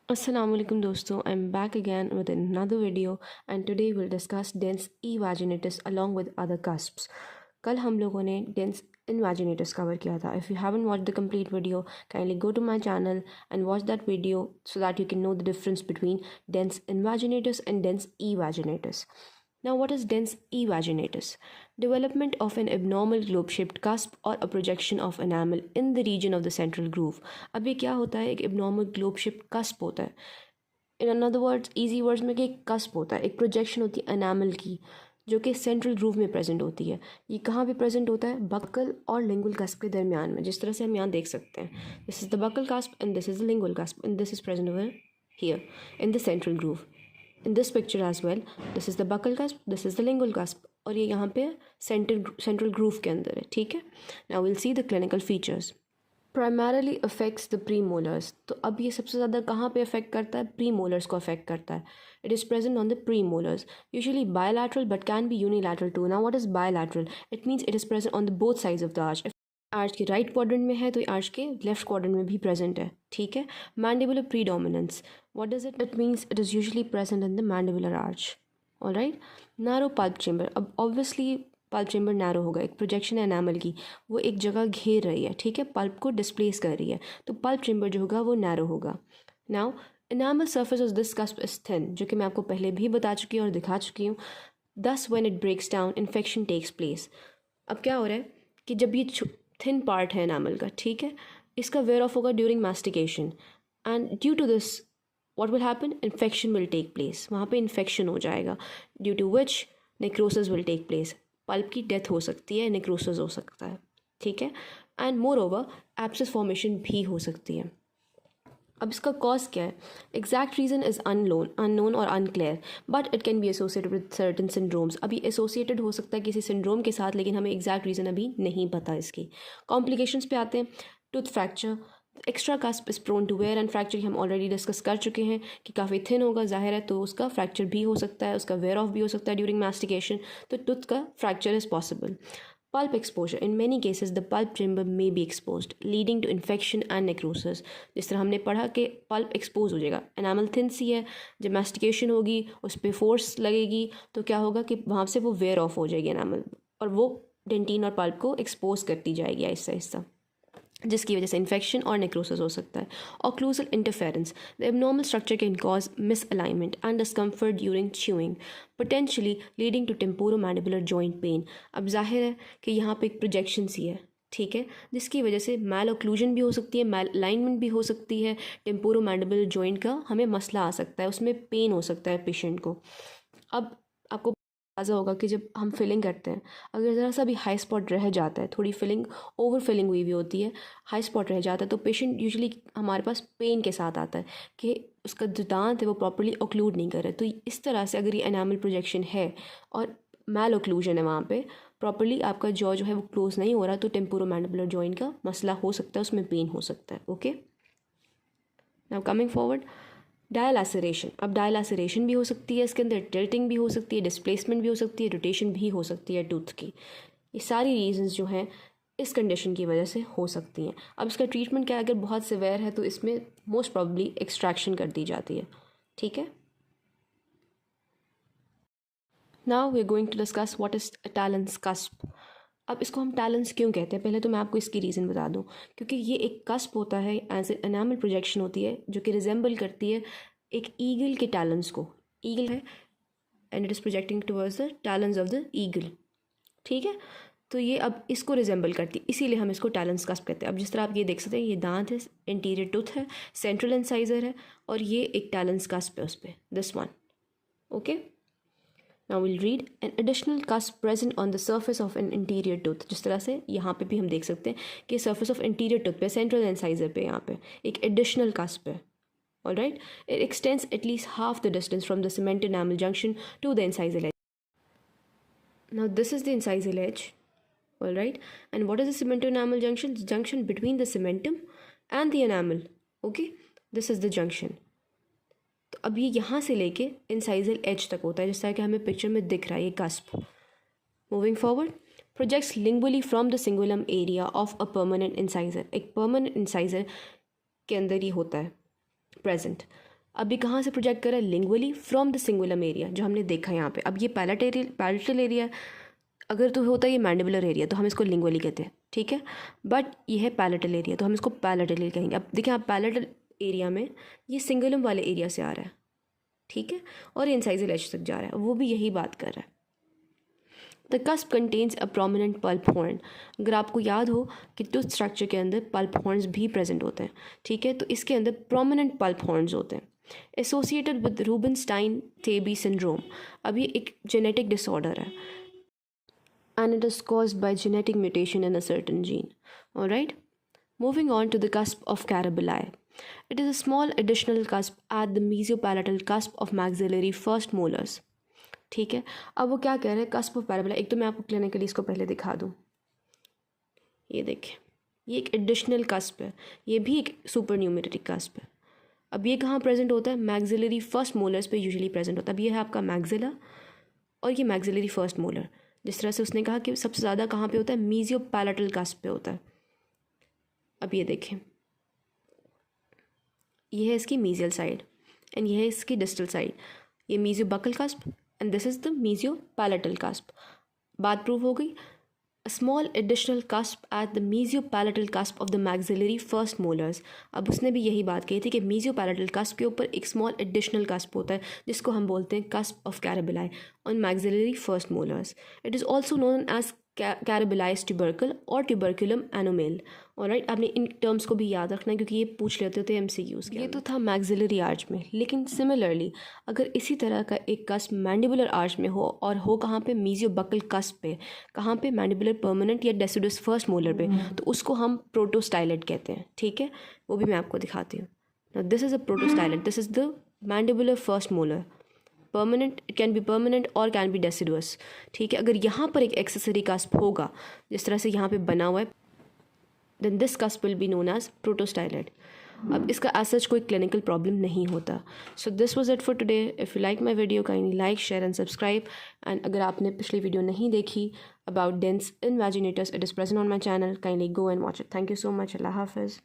Assalamualaikum दोस्तों, I'm back again with another video and today we'll discuss dense E vaginatus along with other cusps. कल हम लोगों ने dense invaginatus cover किया था. If you haven't watched the complete video, kindly go to my channel and watch that video so that you can know the difference between dense invaginatus and dense E vaginatus. Now, what is dense E vaginatus? Development of an abnormal globe-shaped cusp or a projection of enamel in the region of the central groove. अब ये क्या होता है? एक abnormal globe-shaped cusp होता है. In another words, easy words में कि एक cusp होता है, एक projection होती है enamel की, जो कि सेंट्रल ग्रूव में प्रेजेंट होती है. ये कहाँ पे प्रेजेंट होता है? बक्कल और लिंगुअल कस्प के दरमियान में, जिस तरह से हम यहाँ देख सकते हैं. This is the buccal cusp and this is the lingual cusp and this is present over here in the central groove. In this picture as well, this is the buccal cusp, this is the lingual cusp, और ये यहाँ पे central groove के अंदर है. ठीक है. Now we'll see the clinical features. Primarily affects the premolars. तो अब ये सबसे ज़्यादा कहाँ पे affect करता है? Premolars को affect करता है. It is present on the premolars. Usually bilateral but can be unilateral too. Now what is bilateral? It means it is present on the both sides of the arch. Arch के right quadrant में है तो arch के left quadrant में भी present है. ठीक है. Mandibular predominance, what does it? It means it is usually present in the mandibular arch. Alright. Narrow pulp chamber. अब ऑब्वियसली पल्प चेंबर नैरो होगा. एक प्रोजेक्शन है एनामल की, वो एक जगह घेर रही है. ठीक है. पल्प को डिस्प्लेस कर रही है, तो पल्प चेंबर जो होगा वो नैरो होगा. Now enamel surface of this cusp is thin, जो कि मैं आपको पहले भी बता चुकी हूँ और दिखा चुकी हूँ. Thus when it breaks down infection takes place. अब क्या हो रहा है कि जब ये थिन पार्ट है एनामल का, ठीक है, इसका वेयर ऑफ होगा during mastication and due to this what will happen? Infection will take place. वहाँ पे इन्फेक्शन हो जाएगा, due to which necrosis will take place. Pulp की डेथ हो सकती है, नेक्रोसिस हो सकता है. ठीक है. And moreover abscess formation भी हो सकती है. अब इसका कॉज क्या है? एग्जैक्ट रीज़न इज़ अननोन और unclear, but it can be associated with certain syndromes. अभी एसोसिएटेड हो सकता है किसी सिंड्रोम के साथ, लेकिन हमें एग्जैक्ट रीज़न अभी नहीं पता इसकी. कॉम्प्लिकेशंस पे आते हैं. Tooth fracture. Extra cusp is prone to wear and fracture, हम ऑलरेडी डिस्कस कर चुके हैं कि काफ़ी थिन होगा, जाहिर है, तो उसका फ्रैक्चर भी हो सकता है, उसका वेयर ऑफ भी हो सकता है ड्यूरिंग मास्टिकेशन. तो टूथ का fracture is possible. Pulp exposure. In many cases, the pulp chamber may be exposed, leading to infection and necrosis. जिस तरह हमने पढ़ा कि pulp expose हो जाएगा, एनामल थिन सी है, जब मास्टिकेशन होगी उस पर फोर्स लगेगी तो क्या होगा कि वहाँ से वो वेयर ऑफ हो जाएगी एनामल, और वो डेंटिन और पल्प को एक्सपोज करती जाएगी आहिस्ता आहिस्ता, जिसकी वजह से इन्फेक्शन और नेक्रोसिस हो सकता है. Occlusal interference. The abnormal structure can cause misalignment and discomfort during chewing, potentially leading to temporomandibular joint pain. अब जाहिर है कि यहाँ पे एक प्रोजेक्शन सी है, ठीक है, जिसकी वजह से मैल ऑक्लूजन भी हो सकती है, मैल अलाइनमेंट भी हो सकती है, टेम्पोरोमैंडिबुलर जॉइंट का हमें मसला आ सकता है, उसमें पेन हो सकता है पेशेंट को. अब आपको अंदाज़ा होगा कि जब हम फिलिंग करते हैं, अगर ज़रा सा भी हाई स्पॉट रह जाता है, थोड़ी फिलिंग ओवर फिलिंग हुई भी होती है, हाई स्पॉट रह जाता है, तो पेशेंट यूजुअली हमारे पास पेन के साथ आता है कि उसका जो दांत है वो प्रॉपर्ली ऑक्लूड नहीं कर रहा है. तो इस तरह से अगर ये एनामल प्रोजेक्शन है और मैल ऑक्लूजन है वहाँ पे, प्रॉपर्ली आपका जॉ जो है वो क्लोज नहीं हो रहा, तो टेम्पोरोमैंडिबुलर जॉइंट का मसला हो सकता है, उसमें पेन हो सकता है. Okay. Now coming forward, dilaceration. अब डायलैसरेशन भी हो सकती है इसके अंदर, टिल्टिंग भी हो सकती है, डिस्प्लेसमेंट भी हो सकती है, रोटेशन भी हो सकती है टूथ की. ये सारी रीजंस जो हैं इस कंडीशन की वजह से हो सकती हैं. अब इसका ट्रीटमेंट क्या है? अगर बहुत सिवियर है तो इसमें मोस्ट प्रॉब्ली एक्सट्रैक्शन कर दी जाती है. ठीक है. Now we are going to discuss what is talon's cusp. अब इसको हम टैलेंस क्यों कहते हैं? पहले तो मैं आपको इसकी रीज़न बता दूं. क्योंकि ये एक कस्प होता है, एज एनामल प्रोजेक्शन होती है, जो कि रिजेंबल करती है एक ईगल के टैलेंस को. ईगल है and it is projecting towards the talons of the eagle. ठीक है. तो ये अब इसको रिजेंबल करती है, इसीलिए हम इसको टैलेंस कस्प कहते हैं. अब जिस तरह आप ये देख सकते हैं, ये दांत है, इंटीरियर टूथ है, सेंट्रल इंसाइजर है, और ये एक टैलेंस कस्प है उस पर, this one. Okay. Now we'll read an additional cusp present on the surface of an interior tooth. जिस तरह से यहाँ पे भी हम देख सकते हैं कि surface of interior tooth पे, central incisor पे, यहाँ पे एक additional cusp है. All right, it extends at least half the distance from the cemented enamel junction to the incisal edge. Now this is the incisal edge. All right, and what is the cemented enamel junction? The junction between the cementum and the enamel. Okay, this is the junction. तो अब ये यहाँ से लेके incisal as तक होता है, जिस तरह कि हमें पिक्चर में दिख रहा है ये cusp. Moving forward, projects lingually from the cingulum area of a permanent incisor. एक परमानेंट इंसाइजर के अंदर ही होता है प्रेजेंट. अभी कहाँ से प्रोजेक्ट कर रहा है? लिंगुअली फ्रॉम द सिंगुलम एरिया जो हमने देखा यहाँ पे। अब ये पैलेटल एरिया अगर तो होता है ये मैंडिबुलर एरिया तो हम इसको लिंगुअली कहते हैं, ठीक है। बट ये है पैलेटल एरिया तो हम इसको पैलेटल कहेंगे। अब देखिए आप पैलेटल एरिया में ये सिंगुलम वाले एरिया से आ रहा है, ठीक है, और इंसाइजल एज तक जा रहा है, वो भी यही बात कर रहा है। The cusp contains a prominent pulp horn. अगर आपको याद हो कि टूथ स्ट्रक्चर के अंदर पल्प हॉर्न्स भी प्रेजेंट होते हैं, ठीक है, तो इसके अंदर प्रोमिनेंट पल्प हॉर्न्स होते हैं एसोसिएटेड विद रूबेनस्टाइन टेबी सिंड्रोम। अब ये एक जेनेटिक डिसऑर्डर है and it is caused by genetic mutation in a certain gene. Alright, moving on to the cusp of Carabelli. It is a small additional cusp at the mesiopalatal cusp of maxillary first molars. ठीक है, अब वो क्या कह रहे हैं cusp of Carabelli। एक तो मैं आपको क्लिनिकली इसको पहले दिखा दूँ, ये देखिए, ये एक एडिशनल cusp है, ये भी एक सुपर न्यूमेरिक cusp है। अब ये कहाँ प्रेजेंट होता है? मैक्सिलरी फर्स्ट मोलर्स पे यूजुअली प्रेजेंट होता है। अब ये है आपका मैक्सिला और ये मैक्सिलरी फर्स्ट मोलर। जिस तरह से उसने कहा कि सबसे ज़्यादा कहाँ पे होता है? मीजियोपैलेटल कास्प पे होता है। अब ये देखें, ये है इसकी मीजियल साइड एंड ये है इसकी डिस्टल साइड। ये मीजियोबकल कास्प एंड दिस इज़ द मीजियोपैलेटल कास्प। बात प्रूव हो गई। A small additional cusp at the mesiopalatal cusp of the maxillary first molars। अब उसने भी यही बात कही थी कि mesiopalatal cusp के ऊपर एक small additional cusp होता है जिसको हम बोलते हैं cusp of Carabelli on maxillary first molars। It is also known as Carabelli's tubercle और tuberculum anomale। ऑलराइट, आपने इन टर्म्स को भी याद रखना है क्योंकि ये पूछ लेते थे MCQs के। ये तो था मैक्सिलरी आर्च में, लेकिन सिमिलरली अगर इसी तरह का एक कस्प मैंडिबुलर आर्च में हो और हो कहाँ पे? मीजियोबकल कस्प पे। कहाँ पे? मैंडिबुलर परमानेंट या डेसिडुअस फर्स्ट मोलर पे, तो उसको हम प्रोटोस्टाइलेट कहते हैं, ठीक है। वो भी मैं आपको दिखाती हूँ। This is a protostylid, this is the mandibular first molar. Permanent, it can be permanent और कैन बी डेसिडुअस, ठीक है। अगर यहाँ पर एक एक्सेसरी कस्प होगा जिस तरह से यहाँ पे बना हुआ है, then this cusp will be known as protostylid. अब इसका एज सच कोई क्लिनिकल प्रॉब्लम नहीं होता। So this was it for today. If you like my video kindly like share and subscribe. And अगर आपने पिछली वीडियो नहीं देखी about dens invaginatus, it is present on my channel, kindly go and watch it. Thank you so much. अल्लाह हाफिज़।